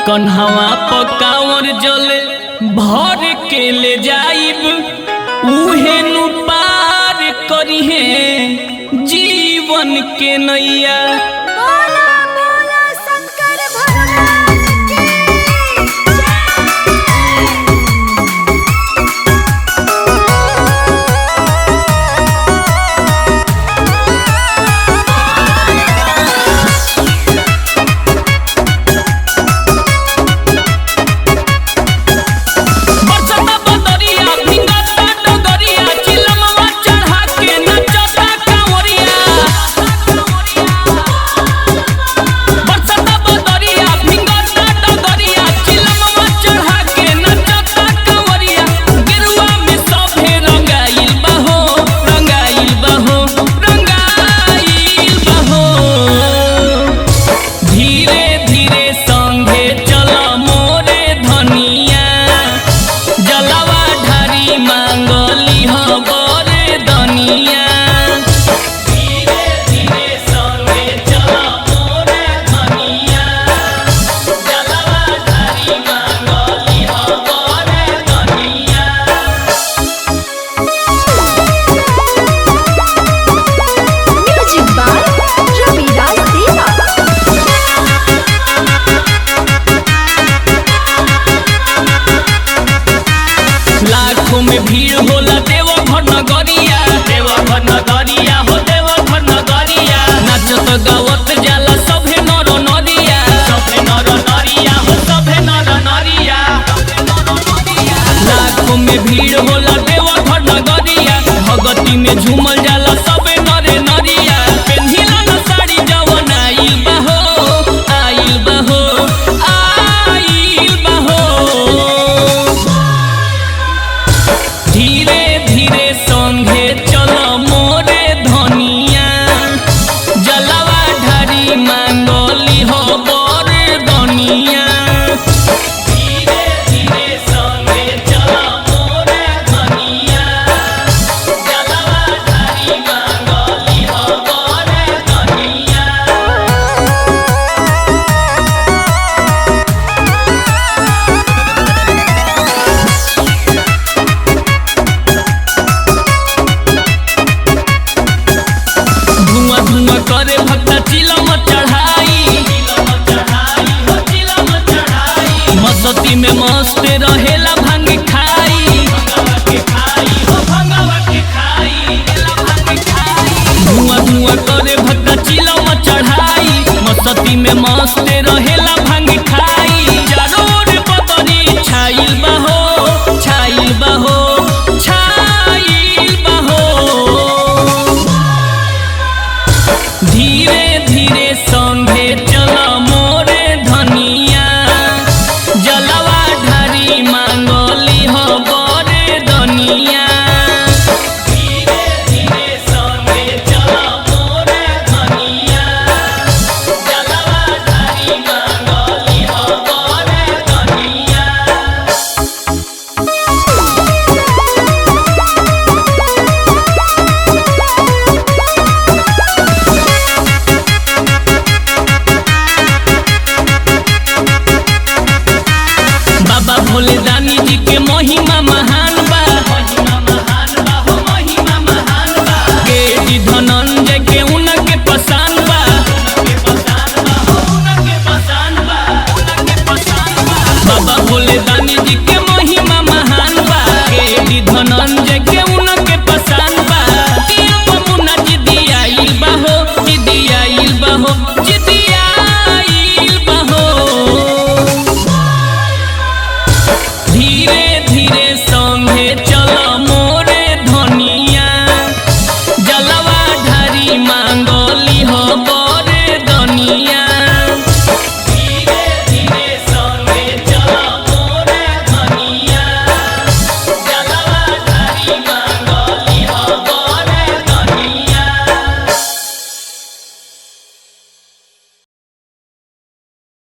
कन्हवा पकावर जल भर के ले जाइब उहे नु पार करिहे जीवन के नैया। लाखों में भीड़ होला देवघर नगरिया, देवघर नगरिया हो देवघर नगरिया। नाचत गावत जाला सभे नर नरिया, सभे नर नरिया हो सभे नर नरिया। लाखों में भीड़ होला देवघर नगरिया, भगती में झूमल जाला सभे नर नरिया। पेन्हिला न साड़ी जवन आइल बहो, आइल बहो, आइल बहो। धीरे धीरे संगे चल मोरे धनिया, जलवा ढारी मांगली हो बर दनिया। धीरे धीरे संगे चल मोरे धनिया, जलवा ढारी मांगली हो बर दनिया। धुआं धुआं करे भक्ता चिलम चढ़ाई, मस्ती में मस्त रहेला भांग खाई। धुआं धुआं करे भक्ता चिलम चढ़ाई, मस्ती में मस्त रहेला भांग खाई। जरूर बदरी छाइल बहो, छाइल बहो, छाइल बहो। धीरे धीरे संगे चल मोरे धनिया, जलवा ढारी मांगली हो बर दनिया। धीरे धीरे संगे चल मोरे धनिया, जलवा ढारी मांगली हो बर दनिया। बाबा भोले दानी जी के महिमा महान बा, महिमा महान बा हो महिमा महान बा। के जी धनंजय के उनके पसान बा, उनके पसान बा हो उनके पसान बा, उनके पसान बा। बाबा भोले दानी जी